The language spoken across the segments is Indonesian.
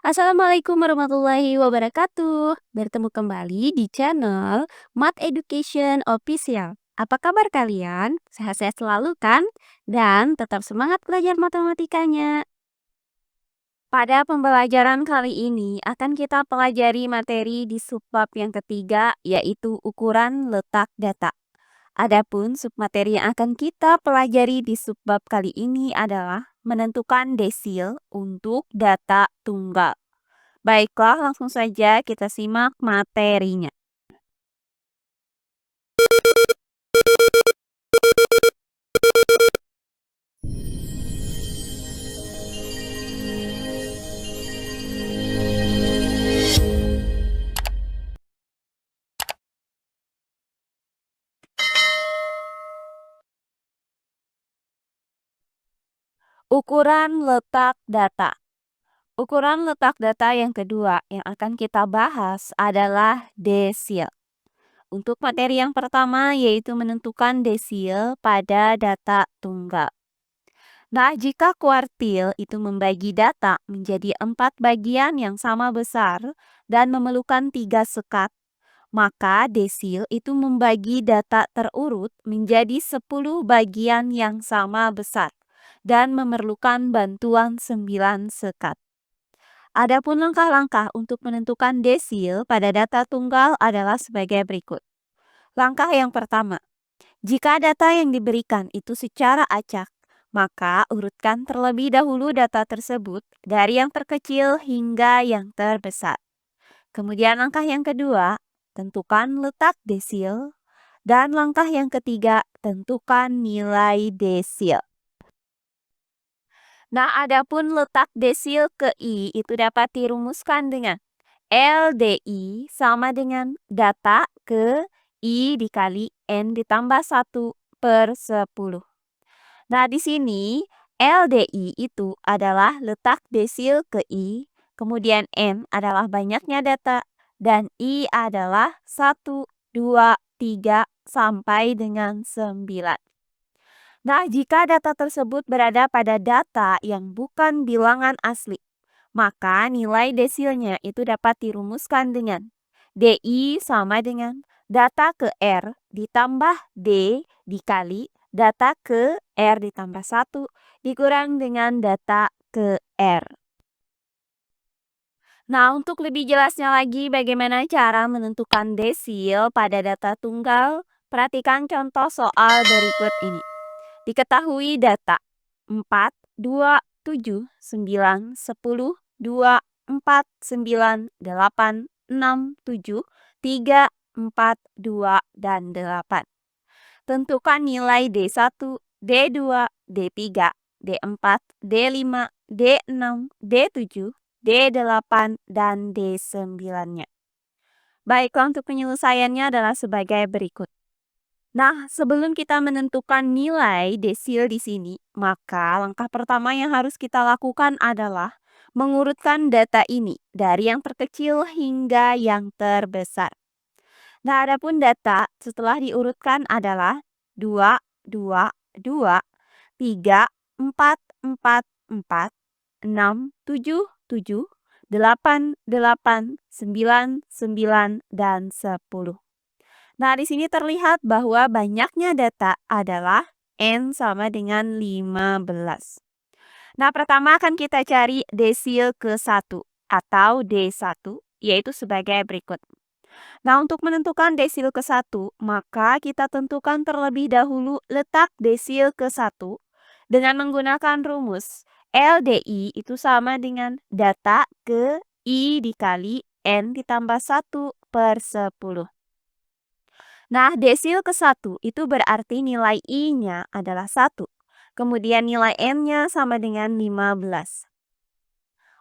Assalamualaikum warahmatullahi wabarakatuh. Bertemu kembali di channel Math Education Official. Apa kabar kalian? Sehat-sehat selalu kan? Dan tetap semangat belajar matematikanya. Pada pembelajaran kali ini akan kita pelajari materi di subbab yang ketiga, yaitu ukuran letak data. Adapun submateri yang akan kita pelajari di subbab kali ini adalah menentukan desil untuk data tunggal. Baiklah, langsung saja kita simak materinya. Ukuran letak data. Ukuran letak data yang kedua yang akan kita bahas adalah desil. Untuk materi yang pertama yaitu menentukan desil pada data tunggal. Nah, jika kuartil itu membagi data menjadi 4 bagian yang sama besar dan memerlukan 3 sekat, maka desil itu membagi data terurut menjadi 10 bagian yang sama besar dan memerlukan bantuan 9 sekat. Adapun langkah-langkah untuk menentukan desil pada data tunggal adalah sebagai berikut. Langkah yang pertama, jika data yang diberikan itu secara acak, maka urutkan terlebih dahulu data tersebut dari yang terkecil hingga yang terbesar. Kemudian langkah yang kedua, tentukan letak desil. Dan langkah yang ketiga, tentukan nilai desil. Nah, adapun letak desil ke I itu dapat dirumuskan dengan LDI sama dengan data ke I dikali N ditambah 1/10. Nah, di sini LDI itu adalah letak desil ke I, kemudian N adalah banyaknya data, dan I adalah 1, 2, 3, sampai dengan 9. Nah, jika data tersebut berada pada data yang bukan bilangan asli, maka nilai desilnya itu dapat dirumuskan dengan DI sama dengan data ke R ditambah D dikali data ke R ditambah 1 dikurang dengan data ke R. Nah, untuk lebih jelasnya lagi bagaimana cara menentukan desil pada data tunggal, perhatikan contoh soal berikut ini. Diketahui data 4, 2, 7, 9, 10, 2, 4, 9, 8, 6, 7, 3, 4, 2, dan 8. Tentukan nilai D1, D2, D3, D4, D5, D6, D7, D8, dan D9-nya. Baiklah, untuk penyelesaiannya adalah sebagai berikut. Nah, sebelum kita menentukan nilai desil di sini, maka langkah pertama yang harus kita lakukan adalah mengurutkan data ini dari yang terkecil hingga yang terbesar. Nah, adapun data setelah diurutkan adalah 2, 2, 2, 3, 4, 4, 4, 6, 7, 7, 8, 8, 9, 9, dan 10. Nah, di sini terlihat bahwa banyaknya data adalah N sama dengan 15. Nah, pertama akan kita cari desil ke-1 atau D1, yaitu sebagai berikut. Nah, untuk menentukan desil ke-1, maka kita tentukan terlebih dahulu letak desil ke-1 dengan menggunakan rumus LDI itu sama dengan data ke I dikali N ditambah 1/10. Nah, desil ke-1 itu berarti nilai I-nya adalah 1. Kemudian nilai N-nya sama dengan 15.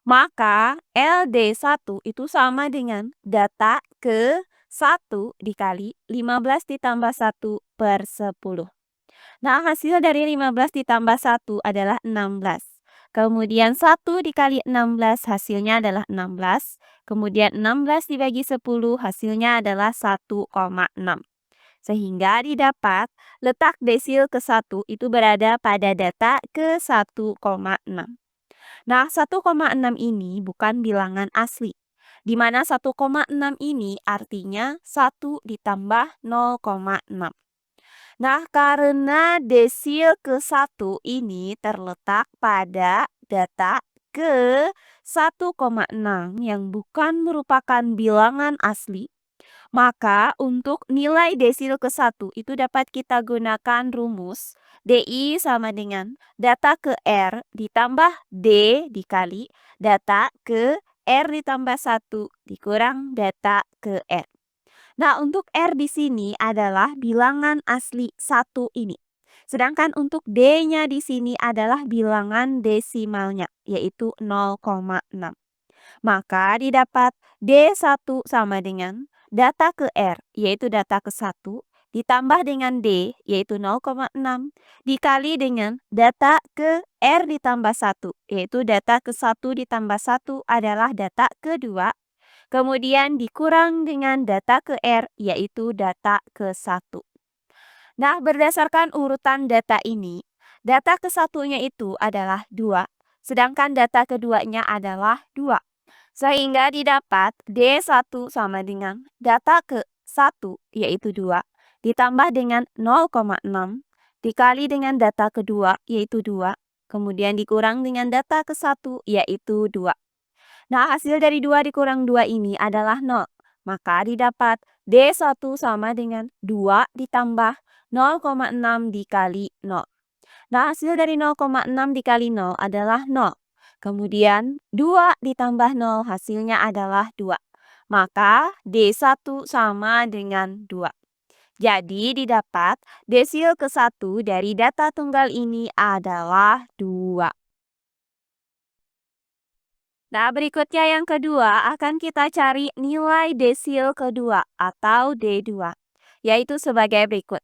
Maka LD1 itu sama dengan data ke 1 dikali 15 ditambah 1/10. Nah, hasil dari 15 ditambah 1 adalah 16. Kemudian 1 dikali 16 hasilnya adalah 16. Kemudian 16 dibagi 10 hasilnya adalah 1,6. Sehingga didapat letak desil ke-1 itu berada pada data ke 1,6. Nah, 1,6 ini bukan bilangan asli, di mana 1,6 ini artinya 1 ditambah 0,6. Nah, karena desil ke-1 ini terletak pada data ke 1,6 yang bukan merupakan bilangan asli, maka untuk nilai desil ke-1 itu dapat kita gunakan rumus DI sama dengan data ke R ditambah D dikali data ke R ditambah 1 dikurang data ke R. Nah, untuk R di sini adalah bilangan asli 1 ini. Sedangkan untuk D-nya di sini adalah bilangan desimalnya, yaitu 0,6. Maka didapat D1 sama dengan data ke R, yaitu data ke 1, ditambah dengan D, yaitu 0,6, dikali dengan data ke R ditambah 1, yaitu data ke 1 ditambah 1 adalah data kedua, kemudian dikurang dengan data ke R, yaitu data ke 1. Nah, berdasarkan urutan data ini, data ke satunya itu adalah 2, sedangkan data keduanya adalah 2. Sehingga didapat D1 sama dengan data ke 1, yaitu 2, ditambah dengan 0,6, dikali dengan data kedua, yaitu 2, kemudian dikurang dengan data ke 1, yaitu 2. Nah, hasil dari 2 dikurang 2 ini adalah 0. Maka didapat D1 sama dengan 2 ditambah 0,6 dikali 0. Nah, hasil dari 0,6 dikali 0 adalah 0. Kemudian 2 ditambah 0 hasilnya adalah 2. Maka D1 sama dengan 2. Jadi didapat desil ke-1 dari data tunggal ini adalah 2. Nah, berikutnya yang kedua akan kita cari nilai desil kedua atau D2, yaitu sebagai berikut.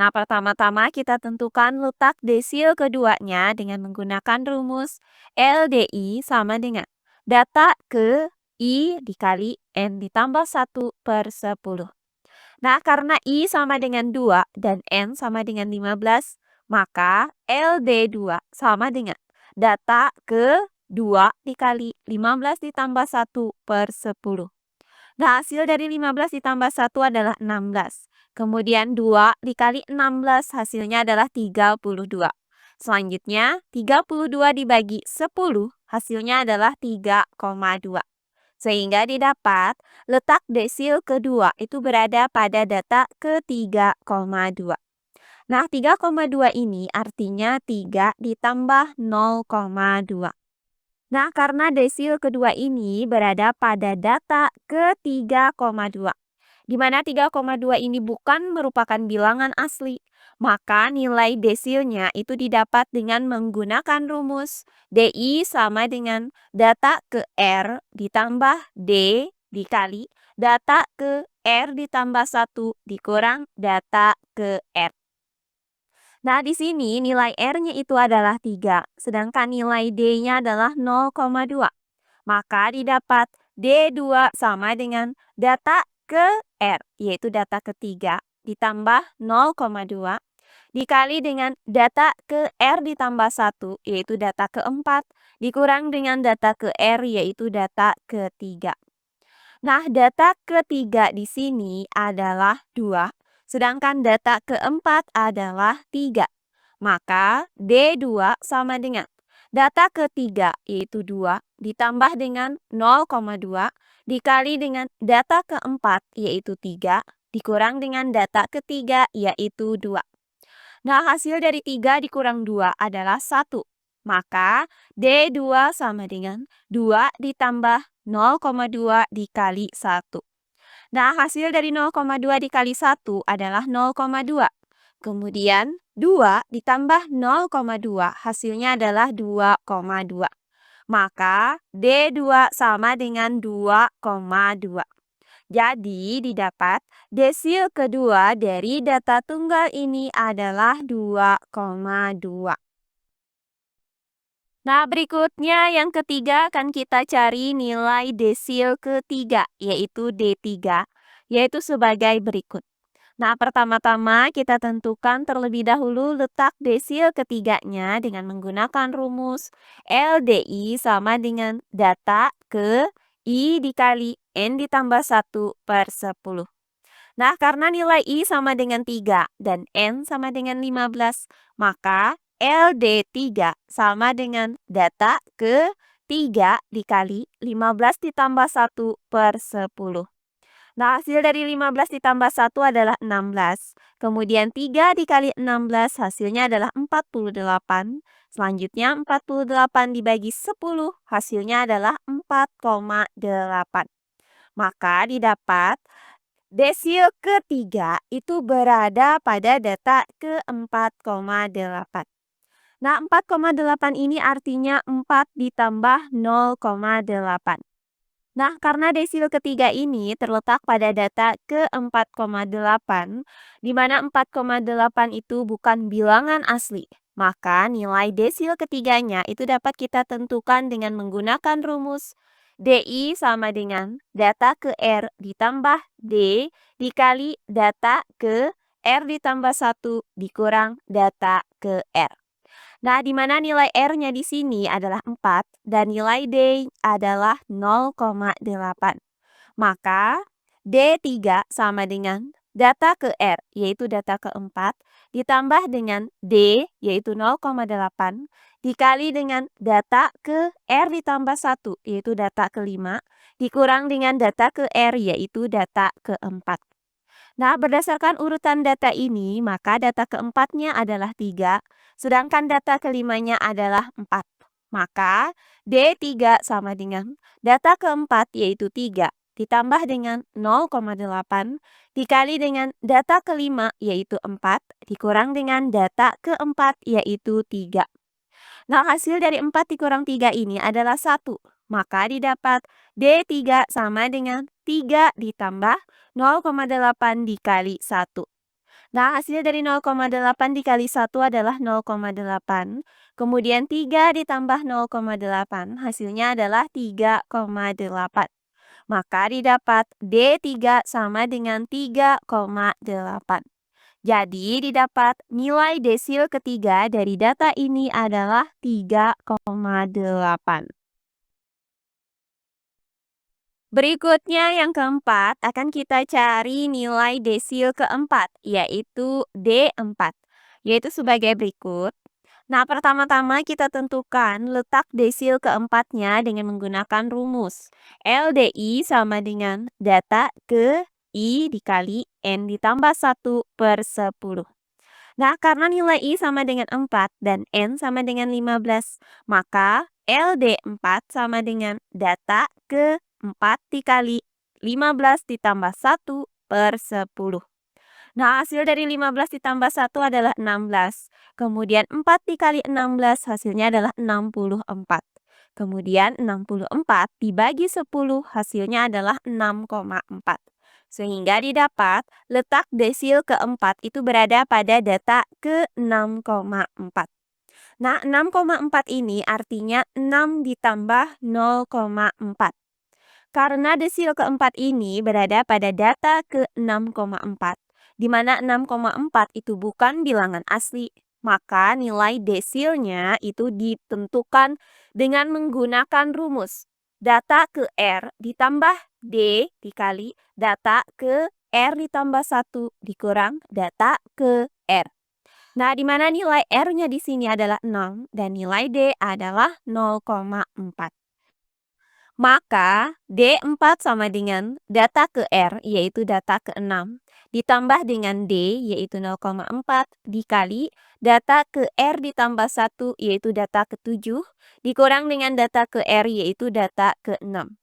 Nah, pertama-tama kita tentukan letak desil keduanya dengan menggunakan rumus LDI sama dengan data ke I dikali N ditambah 1/10. Nah, karena I sama dengan 2 dan N sama dengan 15, maka LD2 sama dengan data ke 2 dikali 15 ditambah 1/10. Nah, hasil dari 15 ditambah 1 adalah 16. Kemudian 2 dikali 16 hasilnya adalah 32. Selanjutnya, 32 dibagi 10 hasilnya adalah 3,2. Sehingga didapat letak desil kedua itu berada pada data ke 3,2. Nah, 3,2 ini artinya 3 ditambah 0,2. Nah, karena desil kedua ini berada pada data ke 3,2, di mana 3,2 ini bukan merupakan bilangan asli, maka nilai desilnya itu didapat dengan menggunakan rumus DI sama dengan data ke R ditambah D dikali data ke R ditambah 1 dikurang data ke R. Nah, di sini nilai R-nya itu adalah 3, sedangkan nilai D-nya adalah 0,2. Maka didapat D2 sama dengan data ke R, yaitu data ketiga, ditambah 0,2, dikali dengan data ke R ditambah 1, yaitu data keempat, dikurang dengan data ke R, yaitu data ketiga. Nah, data ketiga di sini adalah 2, sedangkan data keempat adalah 3. Maka D2 sama dengan data ketiga yaitu 2 ditambah dengan 0,2 dikali dengan data keempat yaitu 3 dikurang dengan data ketiga yaitu 2. Nah, hasil dari 3 dikurang 2 adalah 1. Maka D2 sama dengan 2 ditambah 0,2 dikali 1. Nah, hasil dari 0,2 dikali 1 adalah 0,2. Kemudian 2 ditambah 0,2 hasilnya adalah 2,2. Maka D2 sama dengan 2,2. Jadi didapat desil kedua dari data tunggal ini adalah 2,2. Nah, berikutnya yang ketiga akan kita cari nilai desil ketiga, yaitu D3, yaitu sebagai berikut. Nah, pertama-tama kita tentukan terlebih dahulu letak desil ketiganya dengan menggunakan rumus LDI sama dengan data ke I dikali N ditambah 1/10. Nah, karena nilai I sama dengan 3 dan N sama dengan 15, maka LD3 sama dengan data ke 3 dikali 15 ditambah 1/10. Nah, hasil dari 15 ditambah 1 adalah 16. Kemudian 3 dikali 16 hasilnya adalah 48. Selanjutnya 48 dibagi 10 hasilnya adalah 4,8. Maka didapat desil ketiga itu berada pada data ke 4,8. Nah, 4,8 ini artinya 4 ditambah 0,8. Nah, karena desil ketiga ini terletak pada data ke 4,8, di mana 4,8 itu bukan bilangan asli, maka nilai desil ketiganya itu dapat kita tentukan dengan menggunakan rumus DI sama dengan data ke R ditambah D dikali data ke R ditambah 1 dikurang data ke R. Nah, di mana nilai R-nya di sini adalah 4 dan nilai D adalah 0,8. Maka D3 sama dengan data ke R, yaitu data keempat, ditambah dengan D, yaitu 0,8, dikali dengan data ke R ditambah 1, yaitu data kelima, dikurang dengan data ke R, yaitu data keempat. Nah, berdasarkan urutan data ini, maka data keempatnya adalah 3, sedangkan data kelimanya adalah 4. Maka D3 sama dengan data keempat yaitu 3, ditambah dengan 0,8, dikali dengan data kelima yaitu 4, dikurang dengan data keempat yaitu 3. Nah, hasil dari 4 dikurang 3 ini adalah 1. Maka didapat D3 sama dengan 3 ditambah 0,8 dikali 1. Nah, hasil dari 0,8 dikali 1 adalah 0,8. Kemudian 3 ditambah 0,8 hasilnya adalah 3,8. Maka didapat D3 sama dengan 3,8. Jadi didapat nilai desil ketiga dari data ini adalah 3,8. Berikutnya yang keempat akan kita cari nilai desil keempat, yaitu D4, yaitu sebagai berikut. Nah, pertama-tama kita tentukan letak desil keempatnya dengan menggunakan rumus LDI sama dengan data ke I dikali N ditambah 1/10. Nah, karena nilai I sama dengan 4 dan N sama dengan 15, maka LD4 sama dengan data ke 4 dikali 15 ditambah 1/10. Nah, hasil dari 15 ditambah 1 adalah 16. Kemudian 4 dikali 16 hasilnya adalah 64. Kemudian 64 dibagi 10 hasilnya adalah 6,4. Sehingga didapat letak desil keempat itu berada pada data ke 6,4. Nah, 6,4 ini artinya 6 ditambah 0,4. Karena desil keempat ini berada pada data ke 6,4, di mana 6,4 itu bukan bilangan asli, maka nilai desilnya itu ditentukan dengan menggunakan rumus data ke R ditambah D dikali data ke R ditambah 1 dikurang data ke R. Nah, di mana nilai R-nya di sini adalah 6 dan nilai D adalah 0,4. Maka D4 sama dengan data ke R, yaitu data ke-6, ditambah dengan D, yaitu 0,4, dikali data ke R ditambah 1, yaitu data ke-7, dikurang dengan data ke R, yaitu data ke-6.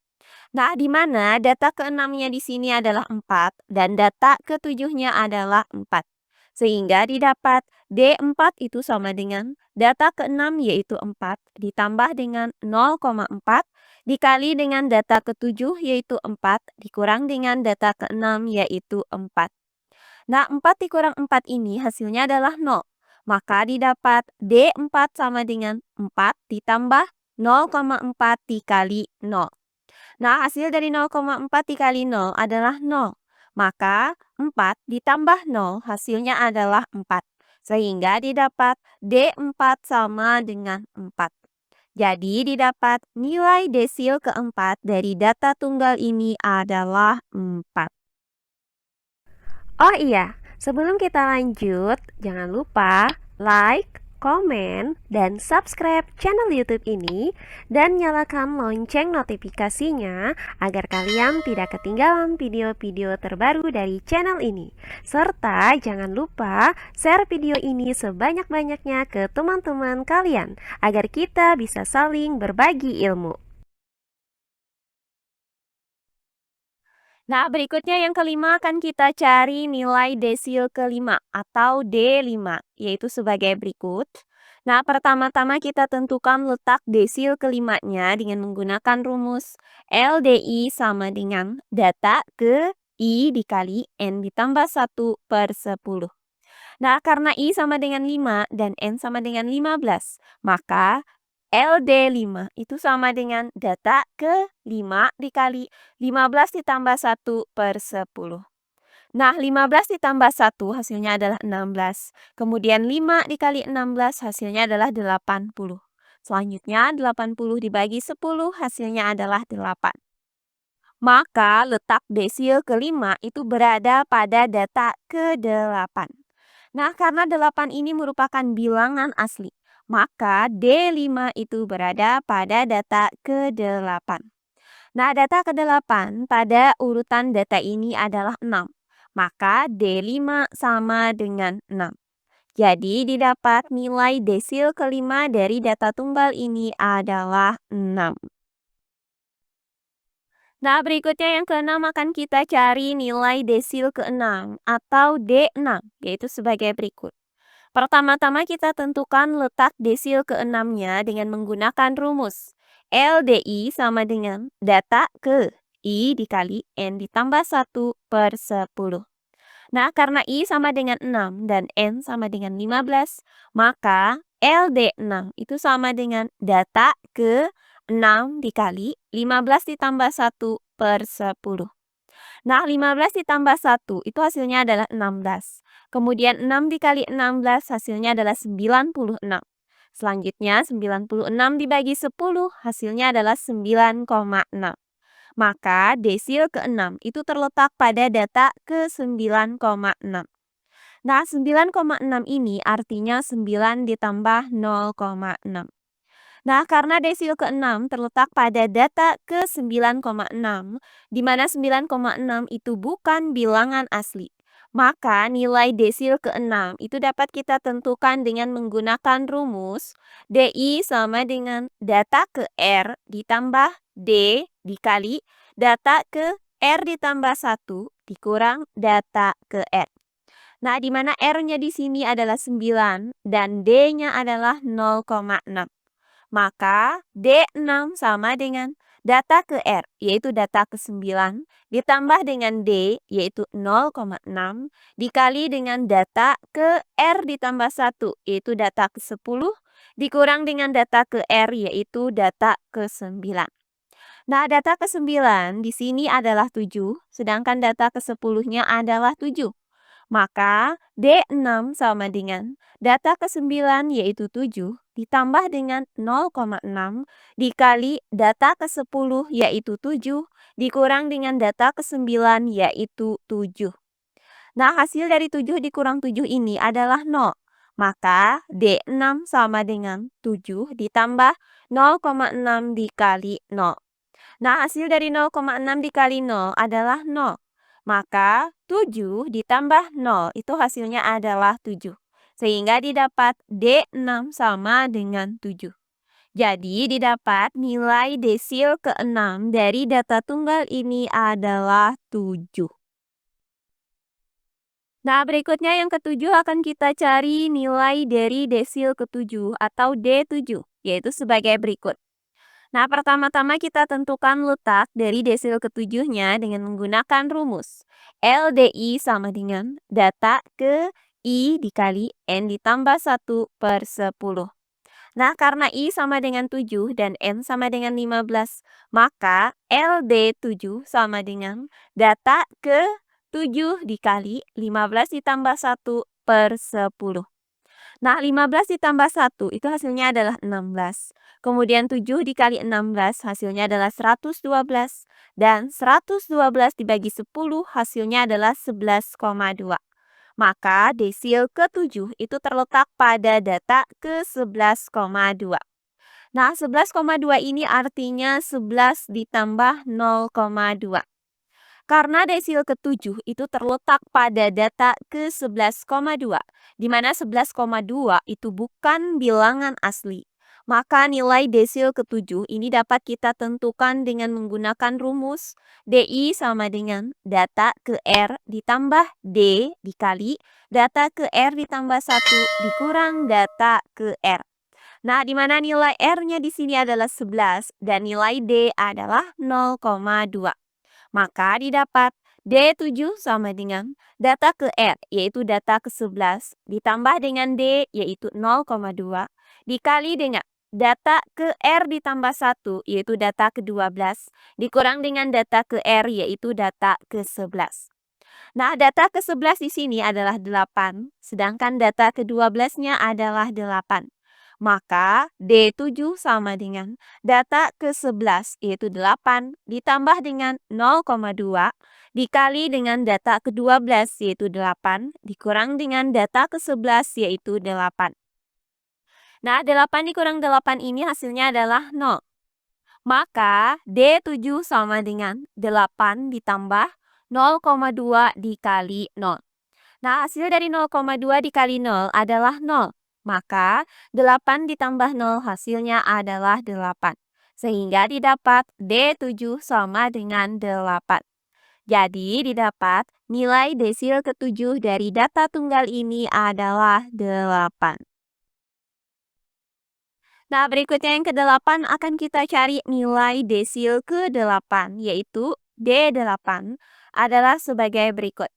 Nah, di mana data ke-6-nya di sini adalah 4, dan data ke-7-nya adalah 4. Sehingga didapat D4 itu sama dengan data ke-6 yaitu 4, ditambah dengan 0,4, dikali dengan data ke-7 yaitu 4, dikurang dengan data ke-6 yaitu 4. Nah, 4 dikurang 4 ini hasilnya adalah 0. Maka didapat D4 sama dengan 4 ditambah 0,4 dikali 0. Nah, hasil dari 0,4 dikali 0 adalah 0. Maka 4 ditambah 0 hasilnya adalah 4. Sehingga didapat D4 sama dengan 4. Jadi didapat nilai desil keempat dari data tunggal ini adalah 4. Oh iya, sebelum kita lanjut, jangan lupa like, komen, dan subscribe channel YouTube ini dan nyalakan lonceng notifikasinya agar kalian tidak ketinggalan video-video terbaru dari channel ini. Serta jangan lupa share video ini sebanyak-banyaknya ke teman-teman kalian agar kita bisa saling berbagi ilmu. Nah, berikutnya yang kelima akan kita cari nilai desil kelima atau D5, yaitu sebagai berikut. Nah, pertama-tama kita tentukan letak desil kelimanya dengan menggunakan rumus LDI sama dengan data ke I dikali N ditambah 1/10. Nah, karena I sama dengan 5 dan N sama dengan 15, maka LD5 itu sama dengan data ke 5 dikali 15 ditambah 1/10. Nah, 15 ditambah 1 hasilnya adalah 16. Kemudian 5 dikali 16 hasilnya adalah 80. Selanjutnya 80 dibagi 10 hasilnya adalah 8. Maka letak desil kelima itu berada pada data ke-8. Nah, karena 8 ini merupakan bilangan asli, maka D5 itu berada pada data ke-8. Nah, data ke-8 pada urutan data ini adalah 6. Maka D5 sama dengan 6. Jadi didapat nilai desil kelima dari data tunggal ini adalah 6. Nah, berikutnya yang keenam akan kita cari nilai desil keenam atau D6, yaitu sebagai berikut. Pertama-tama kita tentukan letak desil keenamnya dengan menggunakan rumus LDI sama dengan data ke I dikali N ditambah 1/10. Nah, karena I sama dengan 6 dan N sama dengan 15, maka LD6 itu sama dengan data ke 6 dikali 15 ditambah 1/10. Nah, 15 ditambah 1 itu hasilnya adalah 16. Kemudian 6 dikali 16 hasilnya adalah 96. Selanjutnya 96 dibagi 10 hasilnya adalah 9,6. Maka desil ke-6 itu terletak pada data ke 9,6. Nah, 9,6 ini artinya 9 ditambah 0,6. Nah, karena desil ke-6 terletak pada data ke 9,6, di mana 9,6 itu bukan bilangan asli. Maka nilai desil ke-6 itu dapat kita tentukan dengan menggunakan rumus DI sama dengan data ke R ditambah D dikali data ke R ditambah 1 dikurang data ke R. Nah, di mana R-nya di sini adalah 9 dan D-nya adalah 0,6. Maka D6 sama dengan data ke R, yaitu data ke 9, ditambah dengan D, yaitu 0,6, dikali dengan data ke R ditambah 1, yaitu data ke 10, dikurang dengan data ke R, yaitu data ke 9. Nah, data ke 9 di sini adalah 7, sedangkan data ke 10-nya adalah 7. Maka D6 sama dengan data ke-9 yaitu 7 ditambah dengan 0,6 dikali data ke-10 yaitu 7 dikurang dengan data ke-9 yaitu 7. Nah, hasil dari 7 dikurang 7 ini adalah 0. Maka D6 sama dengan 7 ditambah 0,6 dikali 0. Nah, hasil dari 0,6 dikali 0 adalah 0. Maka 7 ditambah 0 itu hasilnya adalah 7. Sehingga didapat D6 sama dengan 7. Jadi didapat nilai desil ke-6 dari data tunggal ini adalah 7. Nah, berikutnya yang ketujuh akan kita cari nilai dari desil ke-7 atau D7, yaitu sebagai berikut. Nah, pertama-tama kita tentukan letak dari desil ketujuhnya dengan menggunakan rumus LDI sama dengan data ke I dikali N ditambah 1/10. Nah, karena I sama dengan 7 dan N sama dengan 15, maka LD7 sama dengan data ke 7 dikali 15 ditambah 1 per 10. Nah, 15 ditambah 1 itu hasilnya adalah 16. Kemudian 7 dikali 16 hasilnya adalah 112. Dan 112 dibagi 10 hasilnya adalah 11,2. Maka desil ke-7 itu terletak pada data ke-11,2. Nah, 11,2 ini artinya 11 ditambah 0,2. Karena desil ke-7 itu terletak pada data ke-11,2, di mana 11,2 itu bukan bilangan asli. Maka nilai desil ke-7 ini dapat kita tentukan dengan menggunakan rumus DI sama dengan data ke R ditambah D dikali data ke R ditambah 1 dikurang data ke R. Nah, di mana nilai R-nya di sini adalah 11 dan nilai D adalah 0,2. Maka didapat D7 sama dengan data ke R, yaitu data ke-11, ditambah dengan D, yaitu 0,2, dikali dengan data ke R ditambah 1, yaitu data ke-12, dikurang dengan data ke R, yaitu data ke-11. Nah, data ke-11 di sini adalah 8, sedangkan data ke-12-nya adalah 8. Maka D7 sama dengan data ke-11 yaitu 8 ditambah dengan 0,2 dikali dengan data ke-12 yaitu 8 dikurang dengan data ke-11 yaitu 8. Nah, 8 dikurang 8 ini hasilnya adalah 0. Maka D7 sama dengan 8 ditambah 0,2 dikali 0. Nah, hasil dari 0,2 dikali 0 adalah 0. Maka 8 ditambah 0 hasilnya adalah 8. Sehingga didapat D7 sama dengan 8. Jadi didapat nilai desil ke-7 dari data tunggal ini adalah 8. Nah, berikutnya yang ke-8 akan kita cari nilai desil ke-8, yaitu D8 adalah sebagai berikut.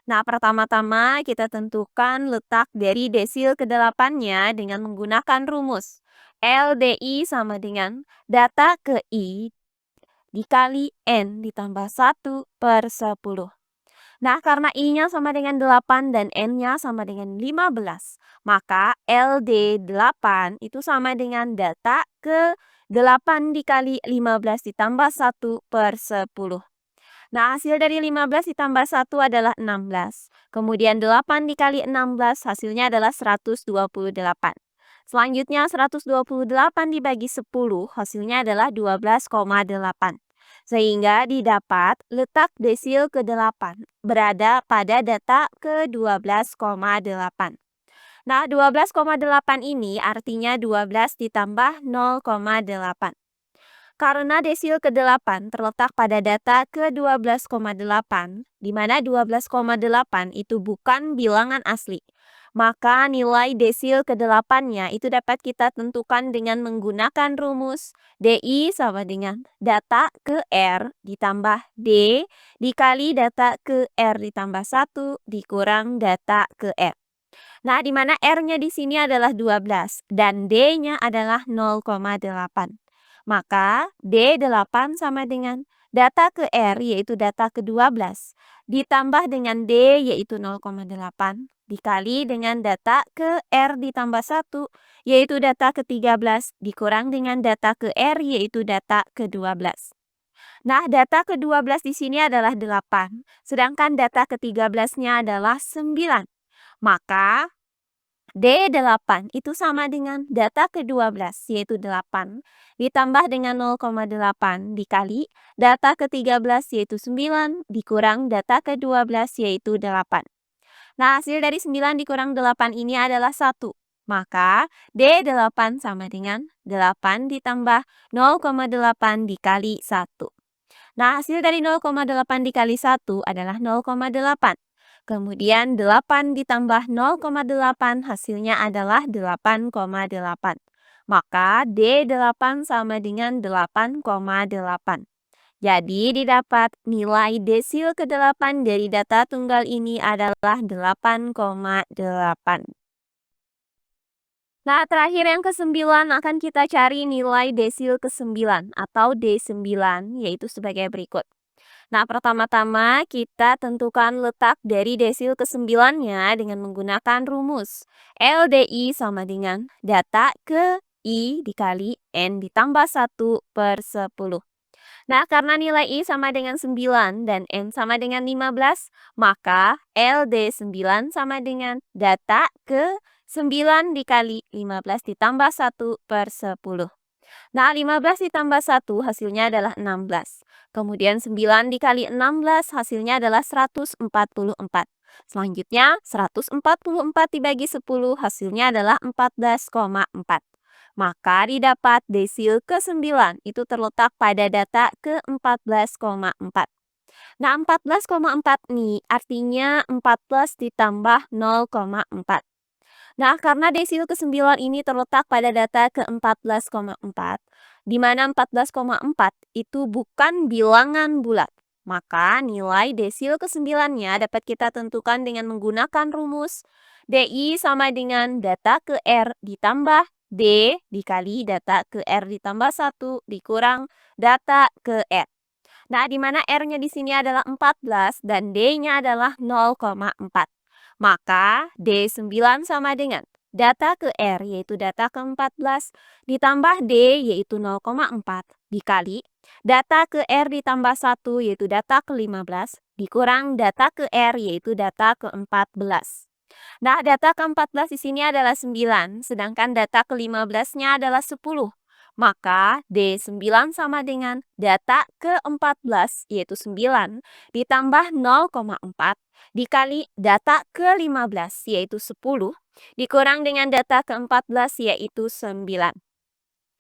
Nah, pertama-tama kita tentukan letak dari desil ke-8-nya dengan menggunakan rumus. LDI sama dengan data ke I dikali N ditambah 1 per 10. Nah, karena I-nya sama dengan 8 dan N-nya sama dengan 15, maka LD8 itu sama dengan data ke 8 dikali 15 ditambah 1 per 10. Nah, hasil dari 15 ditambah 1 adalah 16. Kemudian 8 dikali 16 hasilnya adalah 128. Selanjutnya 128 dibagi 10 hasilnya adalah 12,8. Sehingga didapat letak desil ke-8 berada pada data ke-12,8. Nah, 12,8 ini artinya 12 ditambah 0,8. Karena desil ke-8 terletak pada data ke-12,8, di mana 12,8 itu bukan bilangan asli. Maka nilai desil ke-8-nya itu dapat kita tentukan dengan menggunakan rumus DI sama dengan data ke R ditambah D dikali data ke R ditambah 1 dikurang data ke R. Nah, di mana R-nya di sini adalah 12 dan D-nya adalah 0,8. Maka D8 sama dengan data ke R yaitu data ke-12 ditambah dengan D yaitu 0,8 dikali dengan data ke R ditambah 1 yaitu data ke-13 dikurang dengan data ke R yaitu data ke-12. Nah, data ke-12 di sini adalah 8, sedangkan data ke-13-nya adalah 9. Maka D8 itu sama dengan data ke-12 yaitu 8 ditambah dengan 0,8 dikali data ke-13 yaitu 9 dikurang data ke-12 yaitu 8. Nah, hasil dari 9 dikurang 8 ini adalah 1. Maka D8 sama dengan 8 ditambah 0,8 dikali 1. Nah, hasil dari 0,8 dikali 1 adalah 0,8. Kemudian 8 ditambah 0,8 hasilnya adalah 8,8. Maka D8 sama dengan 8,8. Jadi didapat nilai desil ke-8 dari data tunggal ini adalah 8,8. Nah, terakhir yang ke-9 akan kita cari nilai desil ke-9 atau D9 yaitu sebagai berikut. Nah, pertama-tama kita tentukan letak dari desil ke-9-nya dengan menggunakan rumus. LDI sama dengan data ke I dikali N ditambah 1/10. Nah, karena nilai I sama dengan 9 dan N sama dengan 15, maka LD9 sama dengan data ke 9 dikali 15 ditambah 1/10. Nah, 15 ditambah 1 hasilnya adalah 16. Kemudian 9 dikali 16 hasilnya adalah 144. Selanjutnya, 144 dibagi 10 hasilnya adalah 14,4. Maka didapat desil ke-9 itu terletak pada data ke-14,4. Nah, 14,4 nih artinya 14 ditambah 0,4. Nah, karena desil ke-9 ini terletak pada data ke-14,4, di mana 14,4 itu bukan bilangan bulat. Maka nilai desil ke-9-nya dapat kita tentukan dengan menggunakan rumus DI sama dengan data ke R ditambah D dikali data ke R ditambah 1 dikurang data ke R. Nah, di mana R-nya di sini adalah 14 dan D-nya adalah 0,4. Maka D9 sama dengan data ke R yaitu data ke-14 ditambah D yaitu 0,4 dikali data ke R ditambah 1 yaitu data ke-15 dikurang data ke R yaitu data ke-14. Nah, data ke-14 di sini adalah 9, sedangkan data ke-15-nya adalah 10. Maka D9 sama dengan data ke-14 yaitu 9 ditambah 0,4 dikali data ke-15 yaitu 10 dikurang dengan data ke-14 yaitu 9.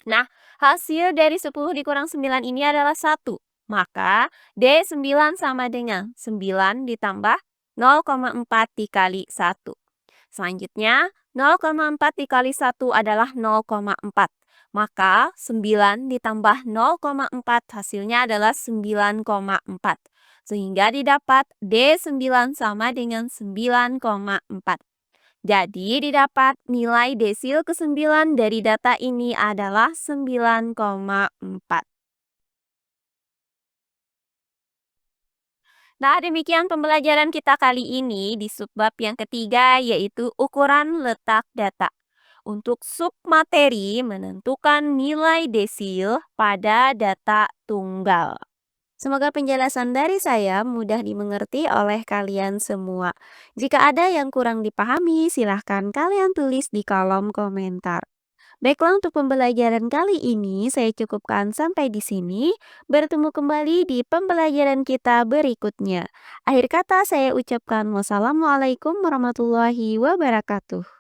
Nah, hasil dari 10 dikurang 9 ini adalah 1. Maka D9 sama dengan 9 ditambah 0,4 dikali 1. Selanjutnya, 0,4 dikali 1 adalah 0,4. Maka 9 ditambah 0,4 hasilnya adalah 9,4. Sehingga didapat D9 sama dengan 9,4. Jadi didapat nilai desil ke-9 dari data ini adalah 9,4. Nah, demikian pembelajaran kita kali ini di subbab yang ketiga yaitu ukuran letak data. Untuk submateri menentukan nilai desil pada data tunggal. Semoga penjelasan dari saya mudah dimengerti oleh kalian semua. Jika ada yang kurang dipahami, silahkan kalian tulis di kolom komentar. Baiklah, untuk pembelajaran kali ini saya cukupkan sampai di sini. Bertemu kembali di pembelajaran kita berikutnya. Akhir kata saya ucapkan wassalamualaikum warahmatullahi wabarakatuh.